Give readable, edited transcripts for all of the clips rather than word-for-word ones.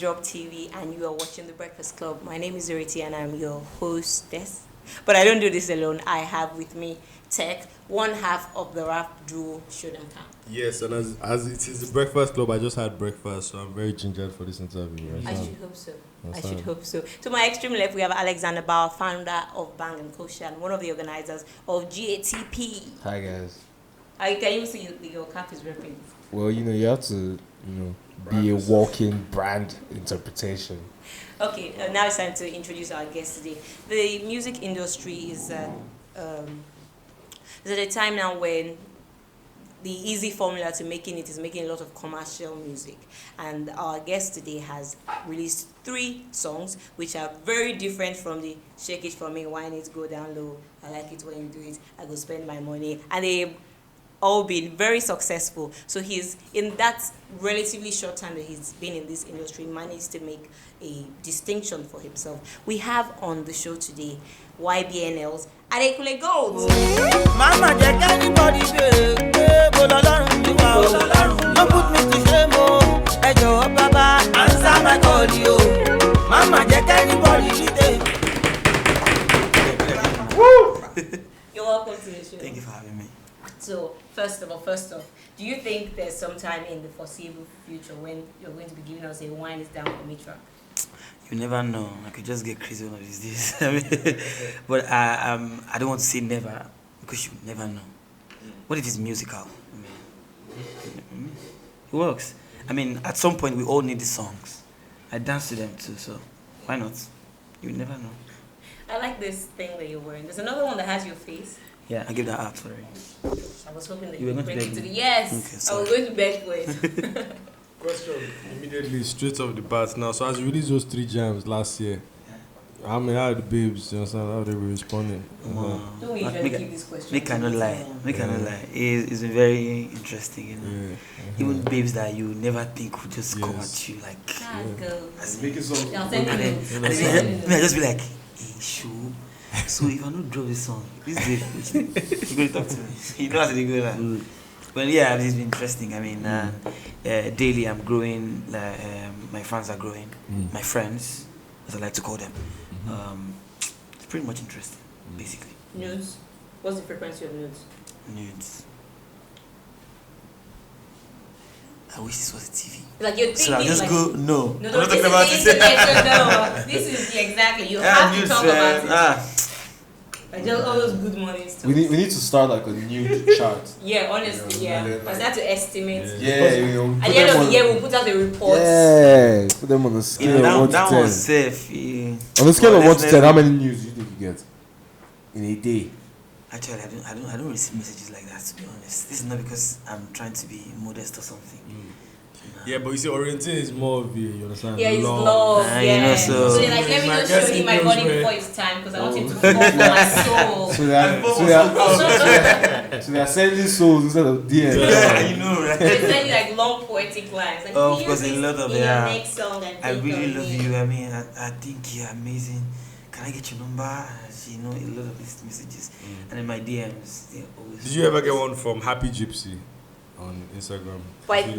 DZRPT and you are watching The Breakfast Club. My name is Ireti and I'm your hostess. But I don't do this alone. I have with me Tech, one half of the rap duo Show Them Count. Yes, and as it is The Breakfast Club, I just had breakfast, so I'm very gingered for this interview. Right? I should hope so. To my extreme left, we have Alexander Bawa, founder of Bang and Kosher and one of the organizers of GATP. Hi guys. Can you see your cap is ripping? Well, you have to, be a walking brand interpretation. Okay, now it's time to introduce our guest today. The music industry is at a time now when the easy formula to making it is making a lot of commercial music. And our guest today has released 3 songs which are very different from the Shake It For Me, Wine It, Go Down Low, I Like It When You Do It, I Go Spend My Money. And they've all been very successful. So he's, in that relatively short time that he's been in this industry, managed to make a distinction for himself. We have on the show today YBNL's Adekunle Gold. Mama, check anybody, don't put me to shame, oh. Baba, answer my call, yo. Mama, check anybody, You're welcome to the show. Thank you for having me. So, first off, do you think there's some time in the foreseeable future when you're going to be giving us a Wine Is Down For Me track? You never know. I could just get crazy one of these days. But I don't want to say never because you never know. What if it's musical? It works. At some point we all need the songs. I dance to them too, so why not? You never know. I like this thing that you're wearing. There's another one that has your face. Yeah, I give that out for it. I was hoping that You were you would going bring to it to beg the... me? Yes! Okay, I was going to beg for it. Question immediately straight off the bat now. So as you released those 3 jams last year, how are the babes? You understand how they were responding? Don't we usually keep this question? Make I not lie. It's been very interesting, Yeah. Even babes that you never think would just come Yes. at you like. Making some. I'll send you And notes. then I just be like, hey, show. So if I don't drop this song, this day, you're going to talk to me. You know how to do that. But yeah, it's been interesting. Daily I'm growing. My fans are growing. My friends, as I like to call them. It's pretty much interesting, basically. Nudes? What's the frequency of nudes? Nudes. I wish this was a TV. Like you're thinking, So I'll just like, go, no. No, I'm not this talking about is this. the internet, no. This is exactly. You have to talk about it. Like just all those good mornings. We need to start like a new chart. Yeah, honestly, yeah. Because that's to estimate. Yeah, At the end of the year, we'll put out a report. Yeah, put them on the scale of 1 to 10. That one's safe. Yeah. On the scale of 1 to 10, how many news do you think you get in a day? Actually, I don't receive messages like that, to be honest. This is not because I'm trying to be modest or something. Yeah, but you see, orienting is more of you understand? Yeah, it's love. Yeah. So they're like, let me just show him my body before it's time because I want him to fall for my soul. So they are sending souls instead of DMs. yeah, you know, right? They send you like long poetic lines. Like, Of course, a lot of in your next song and I think really of love me. you. I think you're amazing. Can I get your number? A lot of these messages. And in my DMs, they're always. Did you ever get one from Happy Gypsy on Instagram?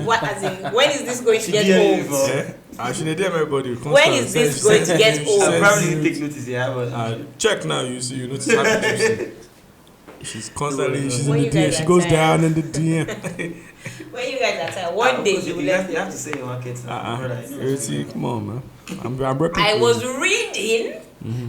What, as in, when is this going to get old? Yeah. I should DM everybody. When is this going to get old? I probably didn't take notice, yeah, but check now, you see, you notice Happy Gypsy. She's constantly, she's in When the you guys DM, she are goes tired. down in the DM. When you guys are tired, one day you will let you have to say your market. Come on, man. I'm repping. I was reading.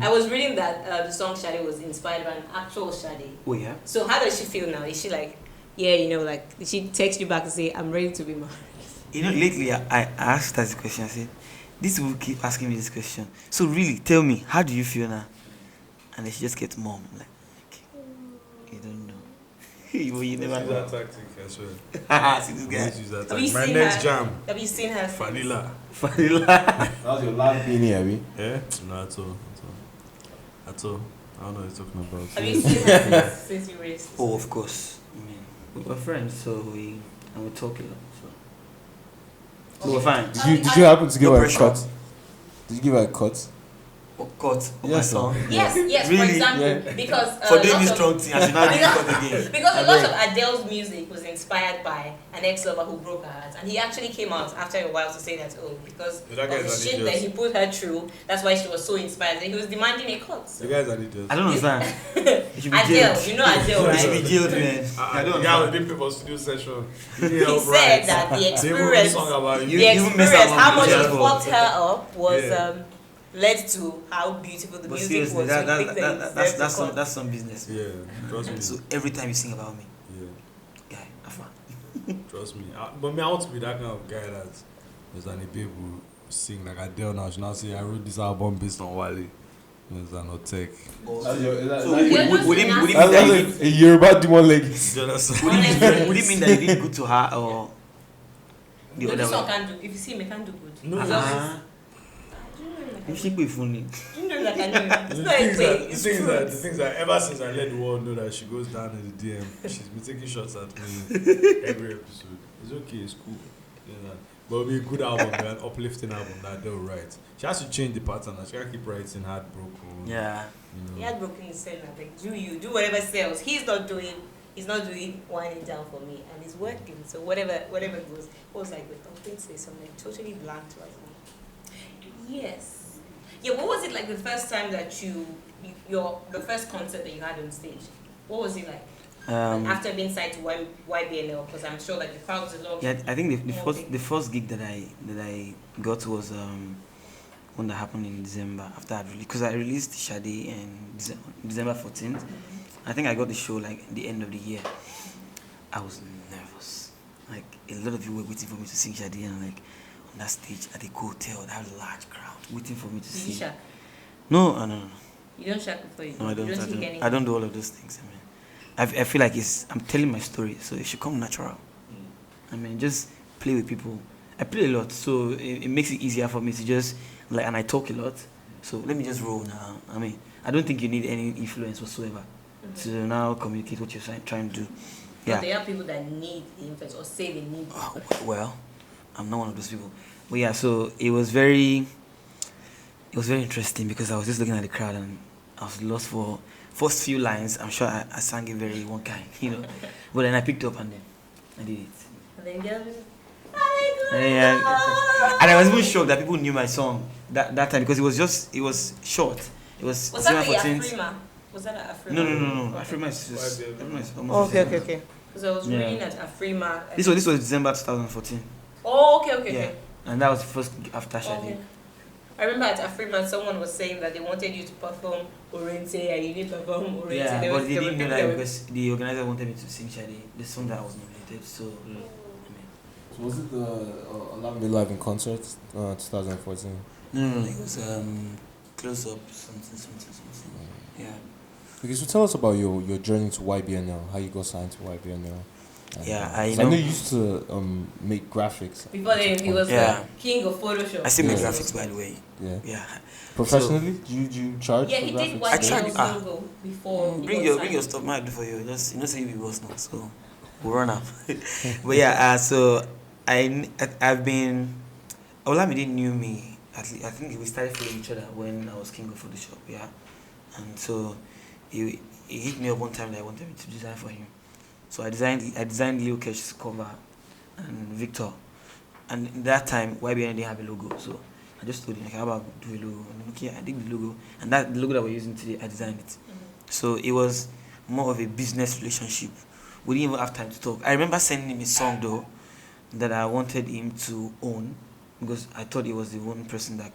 I was reading that the song Sade was inspired by an actual Sade. Oh yeah. So how does she feel now? Is she like, yeah, like, did she text you back and say, I'm ready to be married? Lately I asked her this question. I said, "These people keep asking me this question. So really, tell me, how do you feel now?" And then she just gets mom. I'm like, okay, you don't know. you never know. That tactic, I swear. See this guy. Use that Have you tactic. My seen next her? jam, Have you seen her? Vanilla. That was your last beanie, Abby. Yeah? No, at all. I don't know what you're talking about. Have you seen her since you raised? Oh, of course. We were friends, so we talk a lot. So we're fine. Did you happen to give No her a pressure. cut? Did you give her a cut? cut of my Yes, song. Yes, yes. Really? For example, Yeah. because For a doing lot this of- strong thing, I should not do it cut again. because a I lot beg. of Adele's music was inspired by an ex-lover who broke her heart, and he actually came out after a while to say that because That of guy the is an shit idiot. that he put her through, that's why she was so inspired. And he was demanding a cut. So. You guys are idiots. I don't understand. You should be Adele, jailed. you know Adele, You should right? be jailed, man. I don't The guy understand. didn't pay for studio session. He said that the They wrote a experience, song about the you. You even messed experience, up how with much the he album. fucked her up was Yeah. led to how beautiful the But music seriously, was. So he thinks that he deserves to cut. that's some business. Yeah, trust me. So every time you sing about me, Yeah, guy, Afa. trust me. But me, I want to be that kind of guy that was an babe who sing like Adele now. She now say I wrote this album based on Wale. There's an tech. That's your, is that, So is that You're would it just mean that's that you like a Yoruba demon legacy. Do you understand? Honestly. would it mean that you did good to her or the No, other this one way? can't do. If you see him, he can't do good. No. He's Ah. always- If she quit funny. Do you know like I know? It's The not a things play. that, the It's things true. that, the things that ever since I let the world know that she goes down in the DM, she's been taking shots at me every episode. It's okay, it's cool. You know, but it'll be a good album, an uplifting album that they'll write. She has to change the pattern. She can't keep writing heartbroken. Yeah. You know. He had broken his cell. Like, do whatever sells. He's not doing winding down for me, and it's working. So whatever goes. What was like, I'm going to say something totally blank right now. Yes. Yeah. What was it like the first time that the first concert that you had on stage? What was it like? After being signed to YBNL, because I'm sure like the crowd was a lot. Yeah, I think more big. the first gig that I got was one that happened in December after I released, because I released Sade in December 14th. I think I got the show like at the end of the year. I was nervous. Like a lot of people were waiting for me to sing Sade, and like on that stage at the hotel, that large crowd waiting for me to Did you sing. shack? No. You don't shack before you. No, I don't. You I don't think don't. anything. I don't do all of those things. I mean, I feel like I'm telling my story, so it should come natural. I mean, just play with people. I play a lot, so it makes it easier for me to just like, and I talk a lot. So let me just roll now. I mean, I don't think you need any influence whatsoever to now communicate what you're trying to do. But there are people that need the influence or say they need it. Oh, well, I'm not one of those people. But yeah, so it was very interesting because I was just looking at the crowd and I was lost for first few lines. I'm sure I sang it very one kind, you know. But then I picked up and then I did it. And then girls, And I was even shocked that people knew my song that time because it was short. It was was that the December 14th. Afrima? Was that at Afrima? No. Afrima is just almost Okay. Because I was Yeah. reading at Afrima. This was December 2014. Oh, okay. Yeah. And that was the first after Sade. Okay. I remember at Afrima, someone was saying that they wanted you to perform Oriente and you didn't perform Oriente. Yeah, There but was- they there were didn't know people that were- because the organizer wanted me to sing Sade, the song that I was nominated. So, I mean, So was it the Allow Me Live in concert, 2014? no, it was close up something. Yeah. Okay, so tell us about your journey to YBNL, how you got signed to YBNL. And, Yeah, 'cause I know. you used to make graphics. Before then, he was Yeah. the king of Photoshop. I still make Yeah. graphics, by the way. Yeah. Yeah. Professionally, do you charge Yeah, for he graphics? did I tried- YBNL's logo before. he Bring got your signed. stuff, man. I do for you. Just say you be boss now, so we'll run up. But yeah, so I've been. Olamide knew me. At least, I think we started following each other when I was king of Photoshop. Yeah, and so he hit me up one time that I wanted me to design for him. So I designed Leo Kesh's cover and Victor, and in that time YBN didn't have a logo, so I just told him like, how about do a logo? And then, okay, I did the logo, and that the logo that we're using today, I designed it. So it was more of a business relationship. We didn't even have time to talk. I remember sending him a song though that I wanted him to own because I thought he was the one person that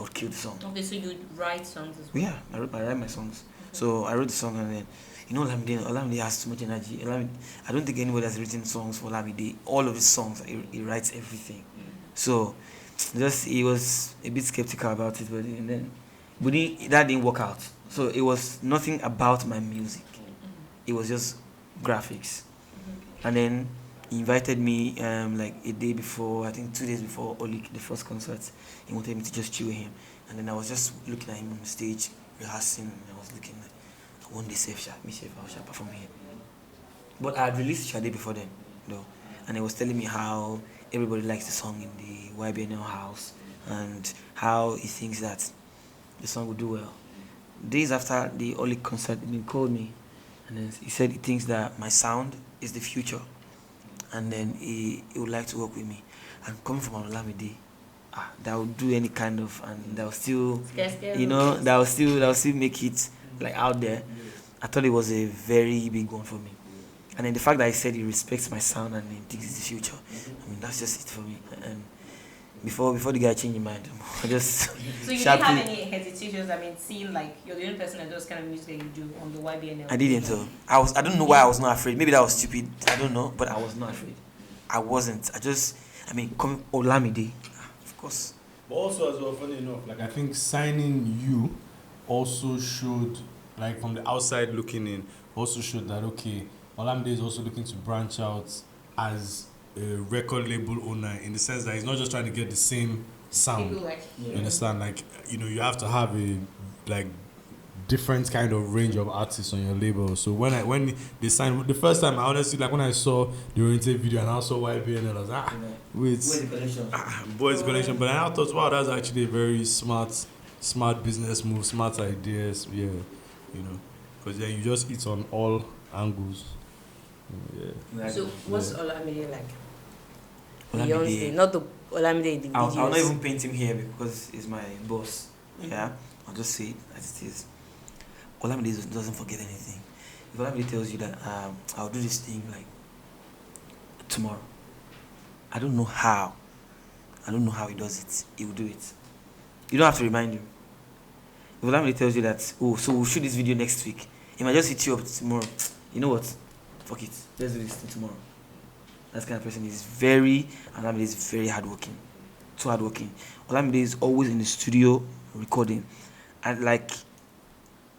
would kill the song. Okay, so you write songs as well. Yeah, I write my songs. So I wrote the song and then, you know, Olamide has too much energy. I don't think anybody has written songs for Olamide. All of his songs, he writes everything. So he was a bit skeptical about it, but that didn't work out. So it was nothing about my music. It was just graphics. And then he invited me like a day before, I think 2 days before Olik, the first concert. He wanted me to just chill with him. And then I was just looking at him on the stage, rehearsing, and I was looking like, one day I shall perform here. But I had released Sade before then, though. And he was telling me how everybody likes the song in the YBNL house and how he thinks that the song will do well. Days after the Oli concert, he called me, and then he said he thinks that my sound is the future, and then he would like to work with me. And coming from Olamide, that will do any kind of, and that will still, that will still make it like out there. I thought it was a very big one for me. And then the fact that he said he respects my sound and he thinks it's the future, I mean, that's just it for me. And before the guy changed his mind, I just So you didn't have any hesitations? I mean, seeing like you're the only person that does kind of music that you do on the YBNL. I didn't. I don't know why I was not afraid. Maybe that was stupid. I don't know, but I was not afraid. I wasn't. Coming Olamide, of course. But also as well, funny enough, like I think signing you also showed, like from the outside looking in, also showed that okay, Olamide is also looking to branch out as a record label owner, in the sense that he's not just trying to get the same sound. You understand? Like, you know, you have to have a like different kind of range of artists on your label. So when they signed the first time, I honestly, like when I saw the oriented video and I saw YBNL, I was like, Boys Connection. Boys Connection. But I thought, wow, that's actually a very smart business move, smart ideas. Yeah, you know, because then you just eat on all angles. Yeah. So what's Olamide like? Olamide, not the Olamide in the videos. I'll not even paint him here because he's my boss. Yeah, I'll just say it as it is. Olamide doesn't forget anything. If Olamide tells you that I'll do this thing like tomorrow, I don't know how he does it. He will do it. You don't have to remind him. If Olamide tells you that, so we'll shoot this video next week, he might just hit you up tomorrow. You know what? Fuck it. Let's do this thing tomorrow. That kind of person Olamide is very hardworking. Too hardworking. Olamide is always in the studio recording. And like,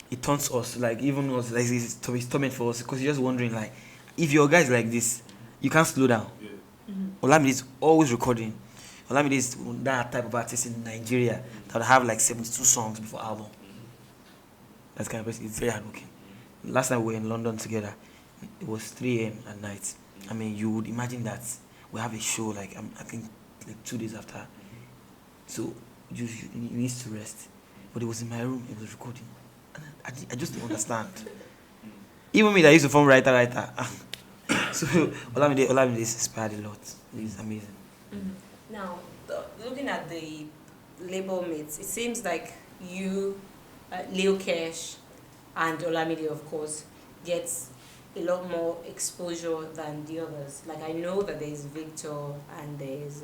it turns us, like even us, like it's torment for us, because you're just wondering, like, if your guys like this, you can't slow down. Olamide is always recording. Olamide is that type of artist in Nigeria that would have like 72 songs before album. That kind of person is very hardworking. Last time we were in London together, it was 3 a.m. at night. I mean, you would imagine that we have a show like I think like 2 days after. So you need to rest. But it was in my room. It was recording. And I just don't understand. Even me that used to form writer. So Olamide is inspired a lot. It's amazing. Now, looking at the label mates, it seems like you, Lil Kesh, and Olamide, of course, gets a lot more exposure than the others. Like I know that there's Victor and there's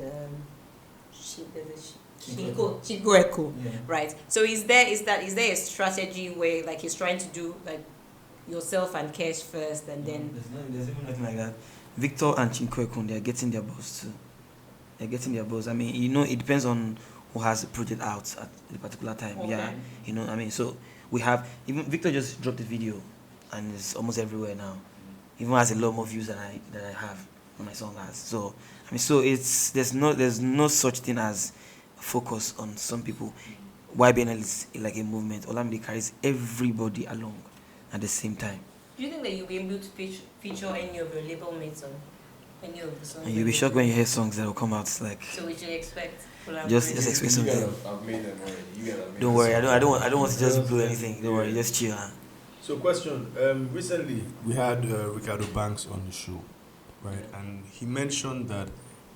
Chico Echo, right? So is there a strategy where like he's trying to do like yourself and Kesh first and then? There's even nothing like that. Victor and Chico Echo, they are getting their buzz too. They're getting their buzz. I mean, you know, it depends on who has the project out at a particular time. Okay. Yeah, you know, I mean, so we have even Victor just dropped a video, and it's almost everywhere now. Even has a lot more views than I have on my song has. So I mean, so there's no such thing as focus on some people. YBNL is like a movement. Olamide carries everybody along at the same time. Do you think that you'll be able to feature any of your label mates on any of the songs? And you'll be shocked when you hear songs that will come out like. So we should expect. Just expect something. I've made them already. You guys have made Don't worry, I don't want to just blow anything. Don't worry, just chill. So question, recently we had Ricardo Banks on the show, right? And he mentioned that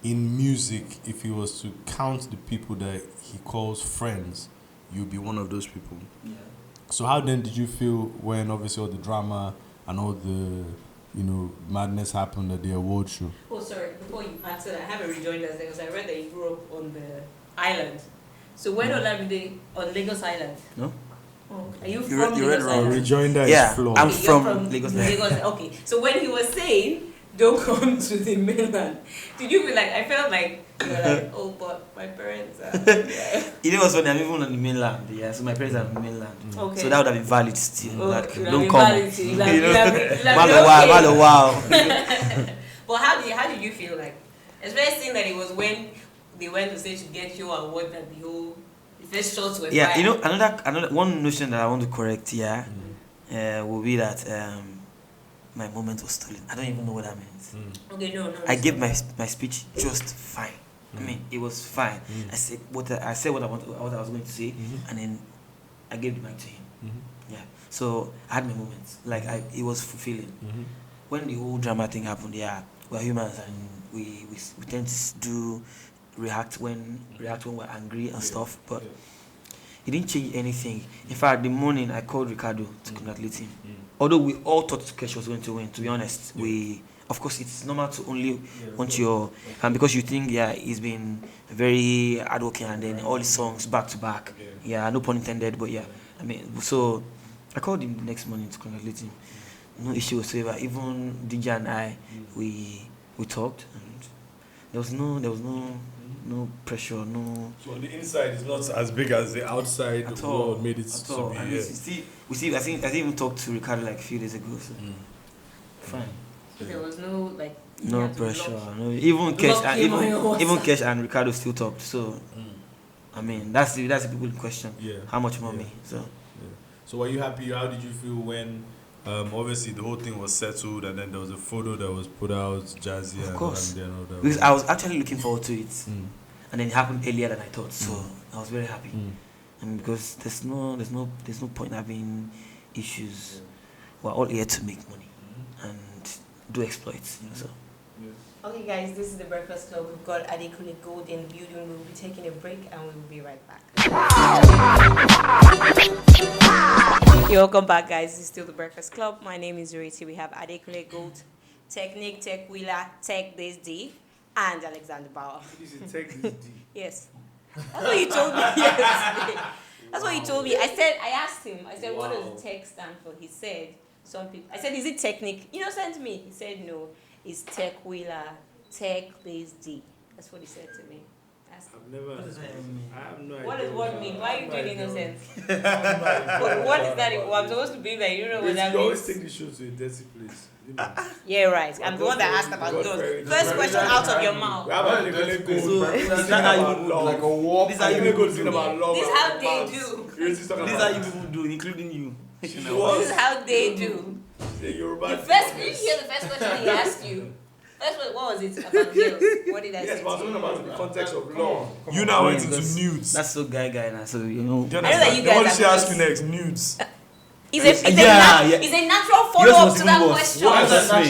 in music, if he was to count the people that he calls friends, you'd be one of those people. Yeah. So how then did you feel when obviously all the drama and all the, you know, madness happened at the award show? Oh, sorry, before you answer that, I have a rejoinder because I read that you grew up on the island. So when Olamide on Lagos Island? No. Oh, are you You from read Lagos wrong. Island? Rejoinder Yeah, is flawed. I'm Okay, you're from Lagos Island. Okay, so when he was saying, don't come to the mainland, did you feel like, I felt like, you were like, oh, but my parents are... Yeah. You know what's funny? I'm even on the mainland. Yeah, so my parents are on the mainland. Okay. So that would have been valid still. Oh, Like, it would have don't been come. valid, it would have- You know? it would have been- it would have been okay. Wow. But how did you feel like, especially seeing that it was when they went to say to get your award that the first shots were Yeah, fired? you know, another one notion that I want to correct here will be that my moment was stolen. I don't even know what that means. Okay, no. I gave my speech just fine. I mean, it was fine. I said what I was going to say, and then I gave the mic to him. Mm-hmm. Yeah. So I had my moments. Like it was fulfilling. Mm-hmm. When the whole drama thing happened, yeah, we're humans and we tend to react when we're angry and stuff. But it didn't change anything. In fact, the morning I called Ricardo to congratulate him. Although we all thought Kesh was going to win, to be honest. Of course, it's normal to only want your, and because you think, he's been very hardworking and then all his songs back to back. Yeah, no pun intended, but yeah. I mean, so I called him the next morning to congratulate him. No issue whatsoever. Even DJ and I, we talked, and there was no pressure, no. So on the inside, it's not as big as the outside At world all. made it At to all. be. And we see. I think even talked to Ricardo like a few days ago. So fine. There was no like. you No had to pressure. block- No, even block Kesh and him on your WhatsApp. even Kesh and Ricardo still talked. So I mean, that's the people in question. Yeah. How much money? Yeah. So So were you happy? How did you feel when, obviously the whole thing was settled, and then there was a photo that was put out, Jazzy Of and course. and then all that. because I was actually looking forward to it, Mm. and then it happened earlier than I thought. So I was very happy. Mm. And because there's no point having issues. We're all here to make money and do exploits. So Okay, guys, this is the Breakfast Club. We've got Adekunle Gold in the building. We'll be taking a break and we will be right back. You're welcome back, guys. This is still the Breakfast Club. My name is Ireti. We have Adekunle Gold, Technique, Tech Wheeler, Tech This D, and Alexander Bawa. Yes. That's what you told me yesterday. That's what he told me. I asked him, what does tech stand for? He said, some people, I said, is it technique? Innocent to me. He said, no, it's Tech Wheeler, Tech This D. That's what he said to me. I've never. I have no idea. What does what mean? Why are you doing innocent? But What is that? I'm supposed to believe that you don't know what that You always means. take the show to a dirty place. You know. Yeah, right. I'm the one that asked about those. First question out of your mouth. We have Adekunle Gold. So, This is is that how you about would love. Like a walk. These are you Adekunle Gold is about love. This is and how they romance. do. Ireti is talking these about are you people do, including you. This is how they do. the Yoruba. The first, did you hear the first question he asked you? What was it about girls? What did I Yes, say? but I was to talking you? about the context of love. Come You on. now went That's- into nudes. That's so guy now. So Do you know. you I know that understand? you Then what did guys she are ask you next? Nudes. It's a natural Yours follow-up was to even that worse. question.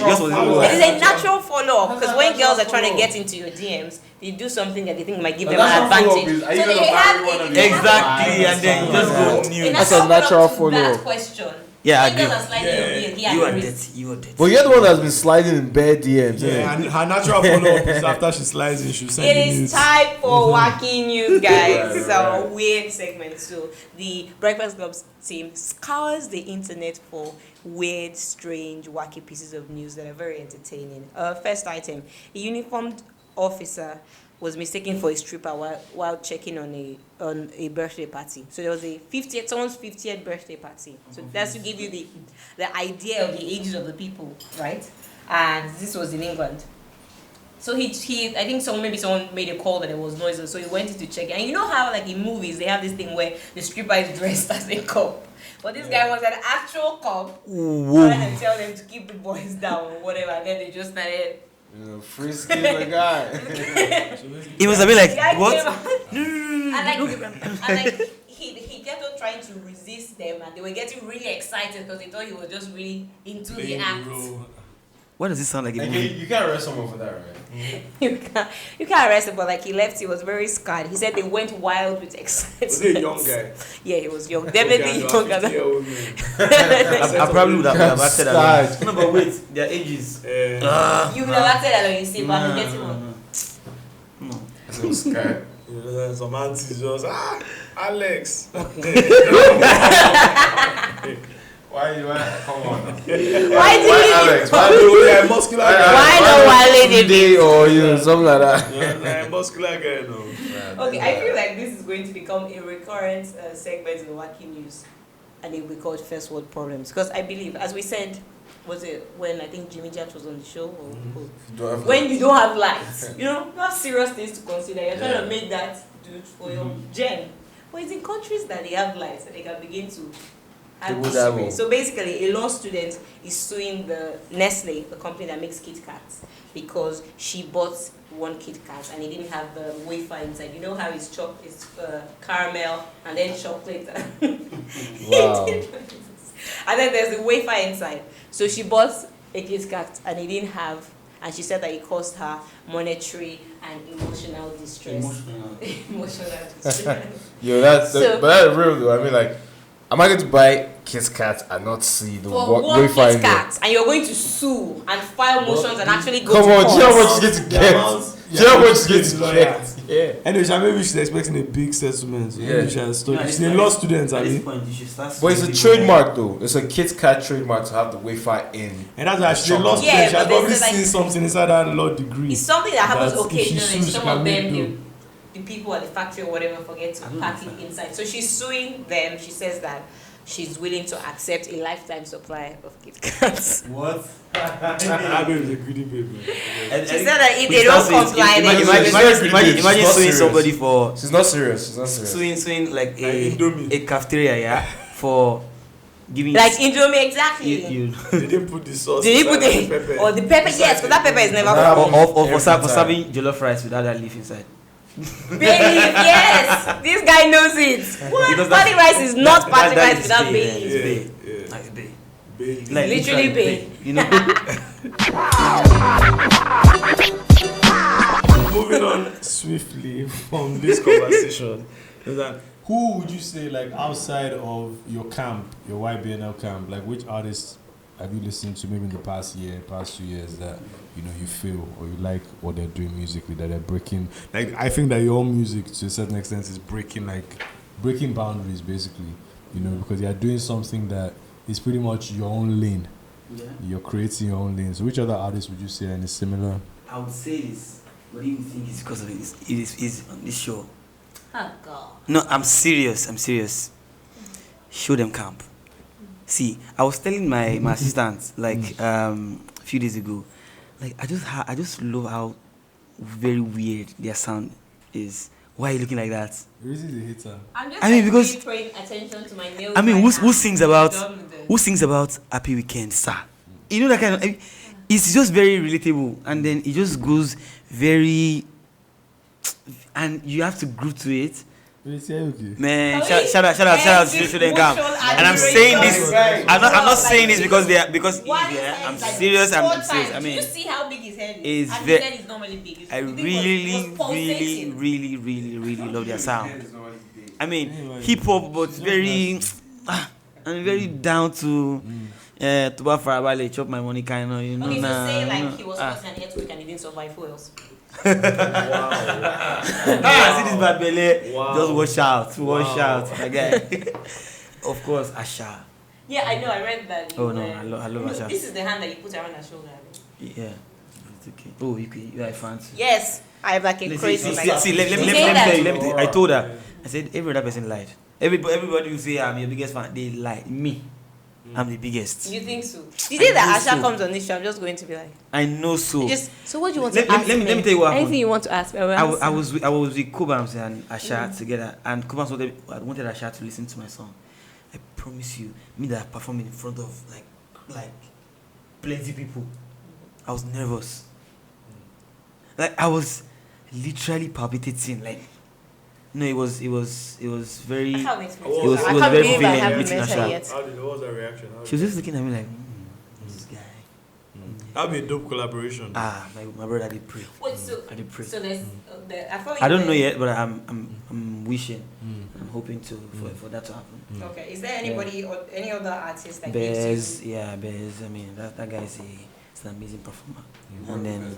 Yours was even worse. It is a natural follow-up because when girls are trying to get into your DMs, they do something that they think might give them an advantage. So they have Exactly, and then you just go new. That's a natural follow-up. That question. Yeah, I When girls agree. are sliding your DM, You are dirty. You are dirty. But you're the one that's been sliding in bare DMs. Yeah, and her natural follow-up is after she slides in, she'll send It you is nudes. time for wacky news, guys. Right, So right. weird segment. So the Breakfast Club's team scours the internet for weird, strange, wacky pieces of news that are very entertaining. First item: a uniformed officer was mistaken for a stripper while checking on a birthday party. So there was someone's 50th birthday party. So that's to give you the idea of the ages of the people, right? And this was in England. So he I think someone made a call that there was noise, so he went in to check. And you know how like in movies they have this thing where the stripper is dressed as a cop, but this guy was an actual cop trying to tell them to keep the boys down or whatever. And then they just started. Frisky the guy. It was a bit like, The guy what? came out, and like he kept on trying to resist them, and they were getting really excited because they thought he was just really into the Playing act. the role. What does it sound like? Like, you can't arrest someone for that, right? You can't arrest him, but like he left, he was very scared. He said they went wild with excitement. Was he a young guy? Yeah, he was young. Definitely younger than. I probably would have acted that. Scared. No, but wait, their ages. You would have acted that when you see, but I'm getting one. No. So scared. Some aunties just, Alex. Why? Come on. Why do you? Alex? Yeah, muscular guy. Why no Wale David? Day or something like that. Yeah, muscular guy, no. Okay, I feel like this is going to become a recurrent segment in Wacky News, and it will be called First World Problems. Because I believe, as we said, was it when I think Jimmy Japs was on the show, or when you don't have lights, you have serious things to consider. You're trying to make that dude for your gen. But it's in countries that they have lights that they can begin to So basically, a law student is suing the Nestle, the company that makes Kit Kats, because she bought one Kit Kat and it didn't have the wafer inside. You know how it's caramel and then chocolate. Wow. And then there's the wafer inside. So she bought a Kit Kat and it didn't have, and she said that it caused her monetary and emotional distress. Emotional distress. Yo, but So- that's real though. I mean, like, am I going to buy Kit Kat and not see the For one wafer in Kit there? Kat, and you're going to sue and file motions and actually go Come to on, do you know how court. much you get to The get? amount- Do you know how much you get the to lawyer. get? Yeah. Anyway, maybe she's expecting a big settlement. Yeah. Maybe she has No, she's a law student, I At this mean. point, you should start. But it's a suing people. trademark though. It's a Kit Kat trademark to have the wafer in. And that's why she's a law Yeah, student. She has but there's probably like- seen something inside that law degree. It's something that happens That if she occasionally. sues, Some she of can them, make the people at the factory or whatever, forget to I don't pack it understand. inside. So she's suing them. She says that she's willing to accept a lifetime supply of Kit Kats. What? That baby is a greedy baby. She said that if they don't comply, then Imagine Not suing serious. somebody for She's not serious. She's not serious. suing like Indomie. a cafeteria, yeah, for giving like Indomie, exactly. you They didn't put the sauce. Did he put inside the or the pepper? Yes, but that pepper is never Nah, full. but- or for Every time. serving jollof rice without that leaf inside. Bay leaf, yes. This guy knows it. What? Because Party rice is not party that rice is without bay, bay yeah, leaf. it's bay. Yeah. That's bay. Baby. Like Literally bay. You know. Moving on swiftly from this conversation, is that who would you say, like, outside of your camp, your YBNL camp, like, which artists have you listened to maybe in the past 2 years that you feel or you like what they're doing musically, that they're breaking? Like, I think that your own music to a certain extent is breaking boundaries basically, because you're doing something that is pretty much your own lane. Yeah. You're creating your own lane. So which other artists would you say are in a similar? I would say this, but even think it's because of it is on this show. Oh God. No, I'm serious. Show them camp. See, I was telling my assistant like a few days ago, like I just love how very weird their sound is. Why are you looking like that? This is a hater. I'm just I mean, because- really paying attention to my nails. I mean, right who now. sings about Done with it. who sings about Happy Weekend, sir? You know that kind of. It's just very relatable, and then it just goes very, and you have to groove to it. Man, shout out to Show Them Camp. And I'm saying this. I'm not saying this because they are because I'm serious. I'm serious. I Did mean, you see how big his head it's is? And ve- his head is normally big. I The thing was- really, it was pulsating. really love their sound. I mean, hip hop, but very and very down to Tuba Farabale, chop my money kind of, you know. Okay, so nah, say you know. like he was causing an earthquake and he didn't survive. Who else? See this bad belly. Wow. Just watch out, watch Wow. out, my guy. Of course, Asha. Yeah, I know. I read that. Oh, no, I love No, Asha. This is the hand that you put around her shoulder. Yeah, it's okay. Oh, you are a fan too. Yes, I have like a Listen, crazy. let me Say that. tell you. Let me tell you. I told her. I said every other person lied. Everybody will say I'm your biggest fan. They lie. Me, I'm the biggest. You think so? The day that know Asha so. comes on this show, I'm just going to be like, I know so. so what do you want Let- to let- ask let me- me? let me tell you what happened. Anything you want to ask me? I was with Kubams and Asha together, and Kubams wanted Asha to listen to my song. I promise you, me that performing in front of like plenty people, I was nervous. Like I was literally palpitating. Like no, it was very. I can't wait for It you. was- I it was can't very believe I fulfilling haven't meeting met her Asha. yet. What was her reaction? She was just looking at me like, this guy. That'd be a dope collaboration. My brother did pray. Wait, so I did pray. so there's I thought I you don't know were- yet, but I'm wishing. I'm hoping for that to happen. Okay, is there anybody or any other artist that Bez, yeah, Bez. I mean, that guy is an amazing performer. And then,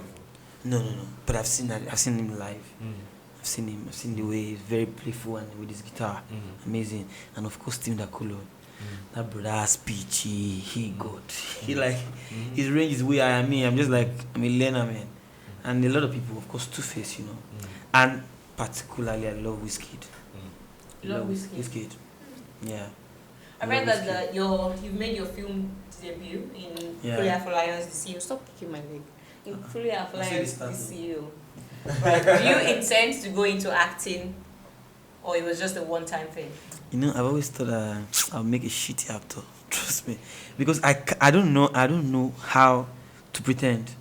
no. But I've seen him live. I've seen the way he's very playful and with his guitar, amazing. And of course, Tim Dakulo. That brother has speech. He good. He his range is way higher than me. I'm just like I'm a learner, man. And a lot of people, of course, Two-Face, and particularly I love Wizkid. You love Wizkid? Wizkid. Yeah. I read that you've made your film debut in Yeah. Fulia for Lions DCU. Stop kicking my leg. In Fulia for I see Lions this tattoo. DCU. Right. Do you intend to go into acting or it was just a one-time thing? You know, I've always thought I'll make a shitty actor. Trust me, because I don't know how to pretend.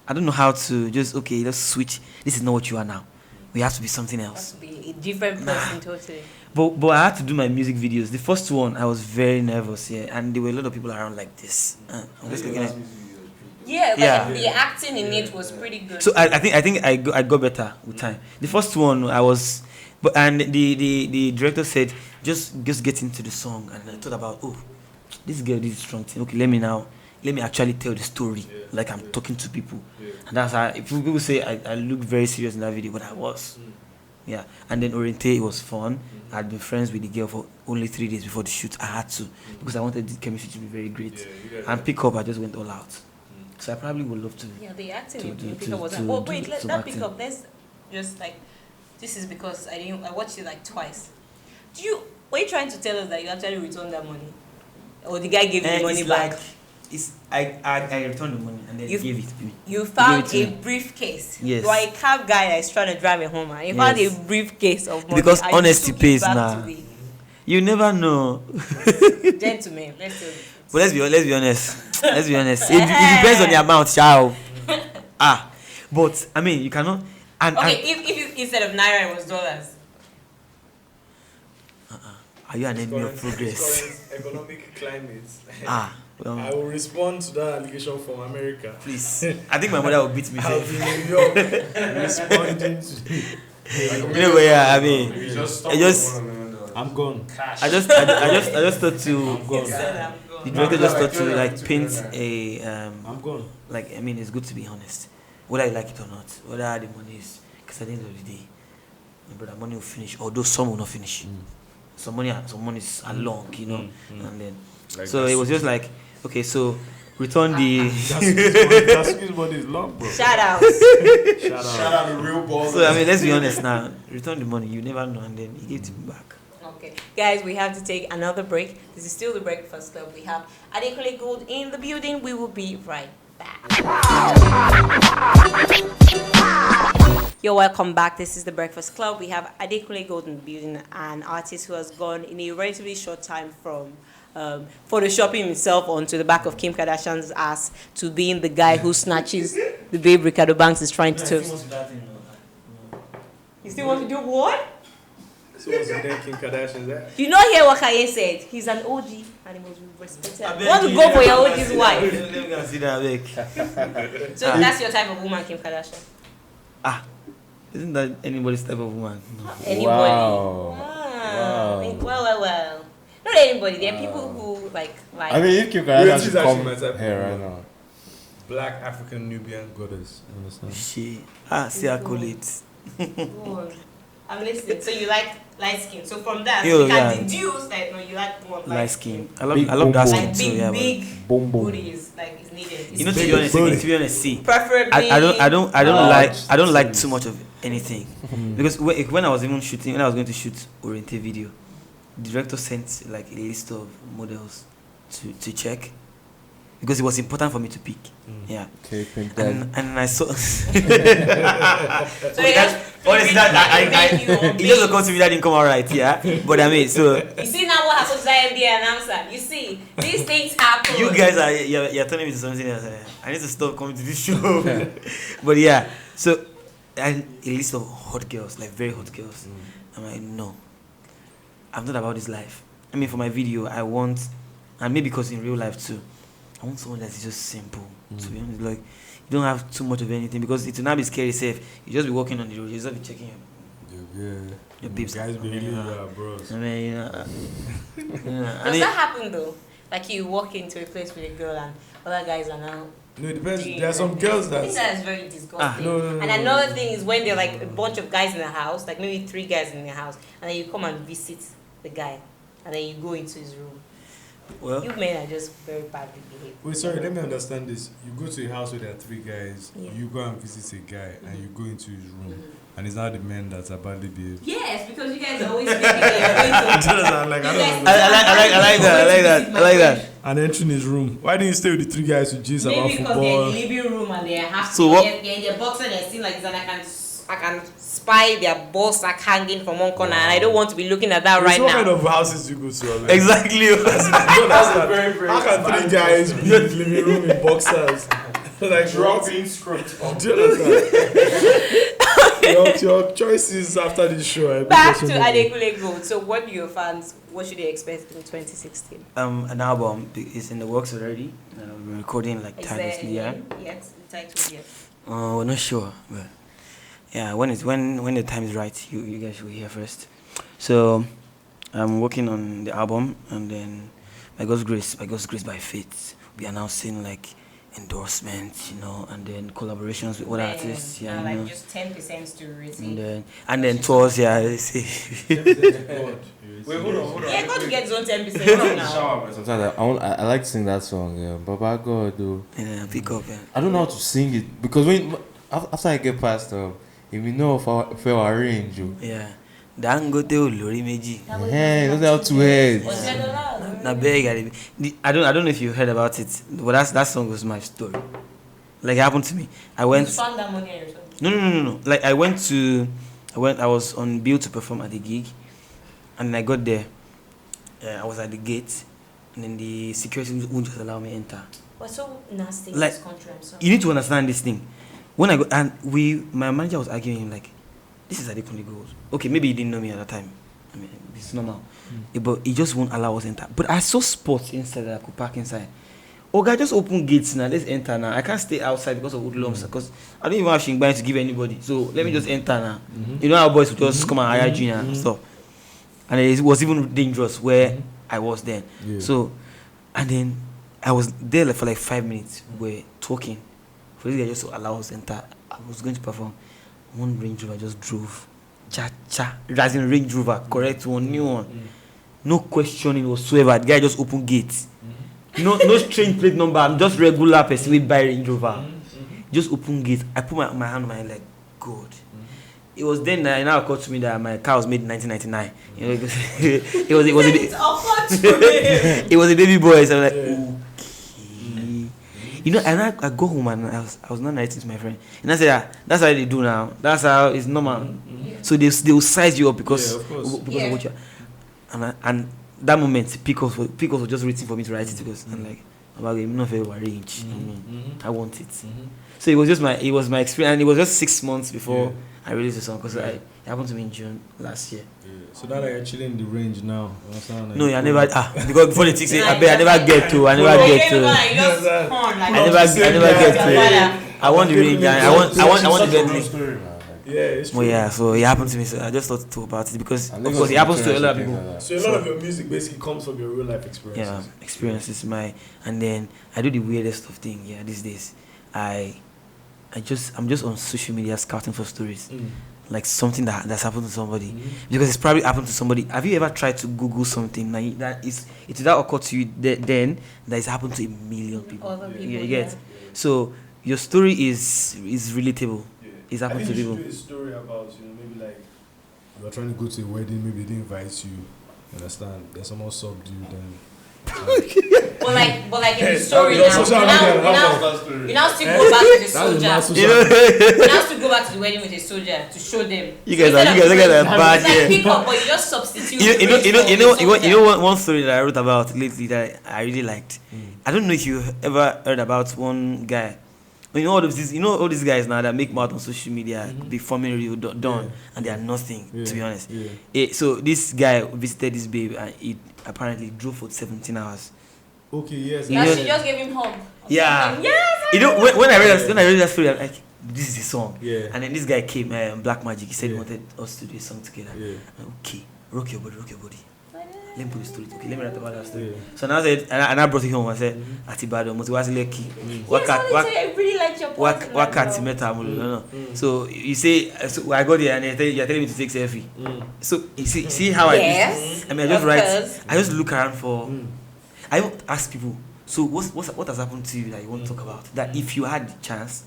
I don't know how to just let's switch. This is not what you are now. We have to be something else. It has to be a different person totally. But I had to do my music videos. The first one, I was very nervous, and there were a lot of people around like this. I'm just looking at. The acting in it was pretty good. So I think I got better with time. The first one I was, and the director said just get into the song, and I thought about this girl did a strong thing. Okay, let me actually tell the story like I'm talking to people, and that's how. If people say I look very serious in that video, but I was. Yeah, and then Oriente, it was fun. I'd been friends with the girl for only 3 days before the shoot. I had to because I wanted the chemistry to be very great. And pick up, I just went all out. So I probably would love to. Yeah, the acting in pick up was like, oh wait, let that pick up. Let's just like, this is because I watched it like twice. Were you trying to tell us that you actually returned that money, or the guy gave you the money back? I returned the money and then gave it to me. You found a briefcase. Yes. You are a cab guy that is trying to drive a home. You found a briefcase of money. Because and honesty you took it pays back now. to the You never know. gentlemen, let's do it. But let's be honest. Let's be honest. It depends on the amount, child. But I mean, you cannot. If you, instead of naira it was dollars. Are you an enemy of progress? Economic climate. Well, I will respond to that allegation from America. please. I think my mother will beat me. I'll be in New York responding to. I'm gone. I just thought to. I'm gone. The director just thought to like paint a I'm gone. like I mean it's good to be honest, whether you like it or not, whether the money is, because at the end of the day, my brother, money will finish, although some will not finish. Some money is along, and then so it was just like so return the. That's body is long, bro. Shout out the real boss. So I mean, let's be honest now. Return the money, you never know, and then he gave it back. Okay, guys, we have to take another break. This is still the Breakfast Club. We have Adekunle Gold in the building. We will be right back. You're welcome back. This is the Breakfast Club. We have Adekunle Gold in the building, an artist who has gone in a relatively short time from photoshopping himself onto the back of Kim Kardashian's ass to being the guy who snatches the babe Ricardo Banks is trying to toast. You still want to do what? So what's the name Kim Kardashian's at? You not hear what Kaye said? He's an OG and he must be respected. You want to go for your OG's wife? So that's your type of woman, Kim Kardashian? Isn't that anybody's type of woman? No. Anybody? Wow. Well. Not anybody. There are people who like. I mean, if Kim Kardashian should come here right now. Black African Nubian goddess. Understand? She see accolades. I'm listening. So you like light skin. So from that, Yo, you can deduce that you like more light skin. I Big love that boom skin like too. big Boom boom. booties like is needed. It's To be honest, see. preferably. I don't like too much of anything because when I was even shooting, when I was going to shoot Oriente video, the director sent like a list of models to check because it was important for me to pick. Yeah. Okay, and I saw. So Honestly, it just occurred to me that didn't come out right. Yeah, but I mean, so you see now what happens to IMD announcer. You see these things happen. you guys are you're turning me to something else. I need to stop coming to this show. But yeah, so and a list of hot girls, like very hot girls. I'm like, no, I'm not about this life. I mean, for my video, I want, and maybe because in real life too, I want someone that's just simple. To be honest, like you don't have too much of anything because it will not be scary safe. You just be walking on the road, you just be checking your babes. Guys be really bros. I mean, Does that happen though? Like you walk into a place with a girl and other guys are now. No, it depends. There are some girls I that. think that is very disgusting. No. And another thing is when there are like a bunch of guys in the house, like maybe 3 guys in the house, and then you come and visit the guy, and then you go into his room. Well, You men are just very badly behaved. Wait, sorry, let me understand this. You go to a house where there are 3 guys, Yeah. you go and visit a guy, and you go into his room, and it's not the men that are badly behaved. Yes, because you guys are always thinking that you're going to. I like that. And entering his room. Why didn't you stay with the 3 guys who gist about Maybe because they're in football? the living room and they're half. So what- They're in their boxer and they're still like this, and I can I can spy their ball sack hanging from one corner, and I don't want to be looking at that right What now. kind of houses you go to? Alex? Exactly. How can 3 guys be in the living room in boxers? Like Dropping script. Do you understand? your choices after this show. Back to Adekunle Gold. So, what do your fans? What should they expect in 2016? An album is in the works already. We're recording like tirelessly. Yet the title yet? We're not sure, but yeah, when the time is right, you guys will hear first. So I'm working on the album, and then by God's grace, by faith, we are now seeing like endorsements, and then collaborations with other artists. Yeah, like just 10% to receive. And then tours. Yeah, Wait, hold on. Yeah, God gets on 10% now. Sometimes I like to sing that song, yeah. But by God, though. Yeah, pick up. Yeah. I don't know how to sing it because after I get past, if you know if I arrange you. Yeah. Dangote olori meji. Hey, those are 2 heads. Na beg. I don't know if you heard about it, but that song was my story. Like it happened to me. I went. You found that money or something? No. Like I was on bill to perform at the gig, and I got there. I was at the gate, and then the security wouldn't just allow me enter. What's so nasty Like, in this country? I'm sorry. You need to understand this thing. When I go and my manager was arguing like, this is Adekunle Gold. Okay, maybe he didn't know me at that time. I mean, it's normal. But he just won't allow us enter. But I saw spots inside that I could park inside. Oh, guy, just open gates now. Let's enter now. I can't stay outside because of hoodlums. Because I don't even have shingbai to give anybody. So let me just enter now. You know how boys would just come and hire you and stuff. And it was even dangerous where I was then. Yeah. So, and then I was there for like 5 minutes. We're talking. For this guy just to allow us enter. I was going to perform. One Range Rover just drove. Rising Range Rover, correct one, new one. No questioning whatsoever. The guy just opened gates. No strange plate number. I'm just regular person with buy Range Rover. Just open gates. I put my hand on my head like, God. It was then that it now occurred to me that my car was made in 1999. It was a baby boy. So I'm like, okay. And I go home and I was not narrating to my friend. And I said, that's how they do now. That's how it's normal. So they will size you up because of what you are. And that moment, Pickles was just waiting for me to write it because I'm like, I'm not very worried. I want it. So it was my experience, and it was just 6 months before I released the song because it happened to me in June last year. So now that you're chilling in the range now, no, I never because before the tics, I never get to. I never get to. I want the range. I want the Bentley. Yeah, it's true. Well, yeah, so it happened to me. So I just thought to talk about it because of course it happens to a lot of people. So a lot of your music basically comes from your real life experiences. Yeah, experiences. And then I do the weirdest of thing. Yeah, these days, I'm just on social media scouting for stories. Like something that's happened to somebody, because it's probably happened to somebody. Have you ever tried to Google something like that? It occurred to you then that it's happened to a million people. Other people, you get. So your story is relatable. It's happened to people. I think you should do a story about maybe like you're trying to go to a wedding, maybe they invite you. Understand? There's someone subbed you then. But like in the story now, you now still go back to the soldier. You now still go back to the wedding with a soldier to show them. You guys are bad. It's like pick up, but you just substitute. You know one story that I wrote about lately that I really liked. I don't know if you ever heard about one guy. All these guys now that make mouth on social media, be forming real Don, and they are nothing, to be honest. So this guy visited this babe and he apparently drove for 17 hours. Okay, yes. She just gave him hug. Yeah. Yes. When I read that story, I'm like, this is the song. Yeah. And then this guy came, Black Magic. He said he wanted us to do a song together. Yeah. Okay, rock your body. Let me put the story. Okay, let me write about that story. Yeah. So now I said, and I brought it home. I said, Atibado, Motiwasi Leki. I really like your part. Wakati meta. No. So you say, so I got there and you're telling me to take selfie. So you see how I do this? I mean, I just write. I just look around for. I even ask people. So what has happened to you that you want to talk about? That if you had the chance,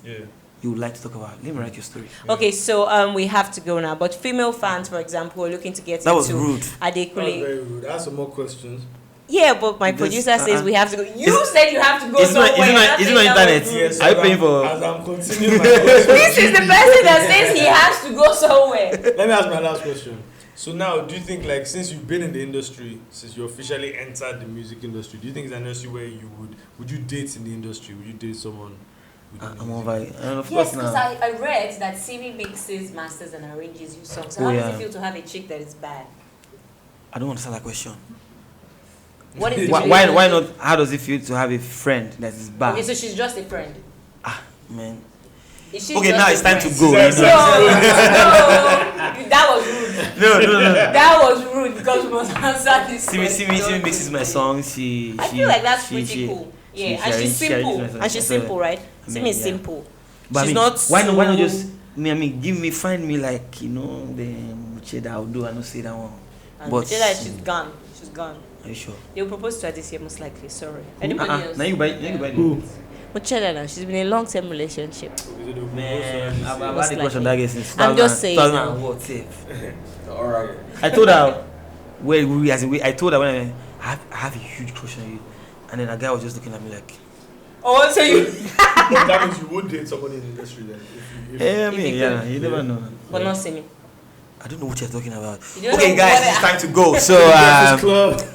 you would like to talk about. Let me write your story. Okay, so we have to go now. But female fans, for example, are looking to get that into was rude. Adekunle. Very rude. I have some more questions. Yeah, but my producer says we have to go. You said you have to go somewhere. Is it not internet? Yes, Are you paying for? As I'm continuing my question. This is the person that says he has to go somewhere. Let me ask my last question. So now, do you think, like, since you've been in the industry, since you officially entered the music industry, do you think it's an industry where you would you date in the industry? Would you date someone? I'm on vibe. And of Yes, course because now. I read that Simi mixes, masters, and arranges you songs. So Oh, how yeah. does it feel to have a chick that is bad? I don't understand that question. What is the Why relationship? not? How does it feel to have a friend that is bad? Okay, so she's just a friend. Man. Is she Okay, just now a it's time to friend? go. No, you know. that was rude. No. That was rude because we must answer this Simi question. mixes my songs. I feel like that's pretty cool. Yeah, and she's simple. And she's simple, right? Simi is simple. But She's I mean, not why not so- just find me like, you know, the that I'll do. I don't say that one. And But say that she's gone. She's gone. are you sure? They'll propose to her this year, most likely. Sorry. Anybody else? Now you buy Who? Muchela now. She's been in a long-term relationship. Man, I've Most had the question likely. that guy since I'm just saying. 2000 what safe. Alright. I told her I told her when I have a huge crush on you, and then a guy was just looking at me like, Oh, so you. That means you would date somebody in the industry then. you never know. But not Simi. I don't know what you're talking about. You don't Okay, know guys, what it's I- time to go. So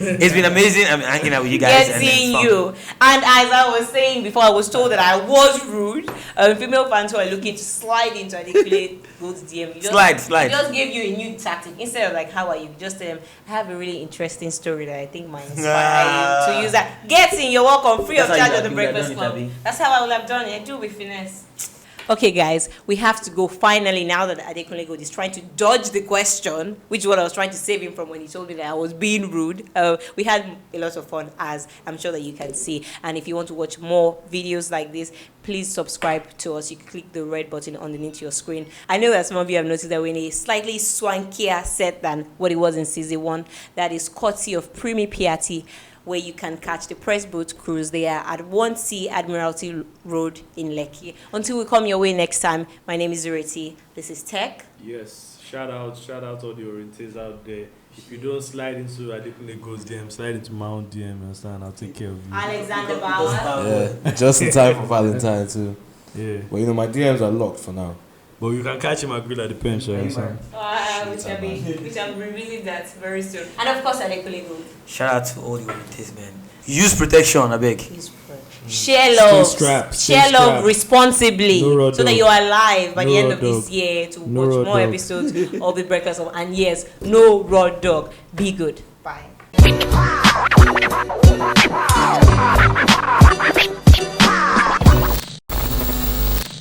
it's been amazing. I'm hanging out with you guys. and it's Getting fun. you. And as I was saying before, I was told that I was rude. Female fans who are looking to slide into Adekunle Gold's DM. You just, Slide. He just gave you a new tactic. Instead of like, how are you? Just I have a really interesting story that I think might inspire you to use that. Get in, you're welcome. Free of That's how charge you at the have done Breakfast it, Club. Abby. That's how I would have done it. I do it with finesse. Okay, guys, we have to go finally now that Adekunle Gold is trying to dodge the question, which is what I was trying to save him from when he told me that I was being rude. We had a lot of fun, as I'm sure that you can see. And if you want to watch more videos like this, please subscribe to us. You can click the red button underneath your screen. I know that some of you have noticed that we're in a slightly swankier set than what it was in season 1. That is courtesy of Primi Piatti, where you can catch the press boat cruise. They are at 1C Admiralty Road in Lekki. Until we come your way next time, my name is Ireti. This is Tech. Yes, shout out all the orienters out there. If you don't slide into Adekunle Gold's DM, slide into my own DM, understand? I'll take care of you. Alexander Bawa. Yeah, just in time for Valentine too. Yeah. But you know, my DMs are locked for now. But you can catch him at Grill at the Pen, sure. We shall revisit that very soon. And of course, Adekunle Gold. Shout out to all the orienters, man. Use protection, I beg. Share love. strapped, stay Share love strapped. responsibly, No raw so that dog. you are alive by No the end raw of this dog. year to No watch raw more dog. episodes of the Breakfast Club. And yes, no raw dog. Be good. Bye.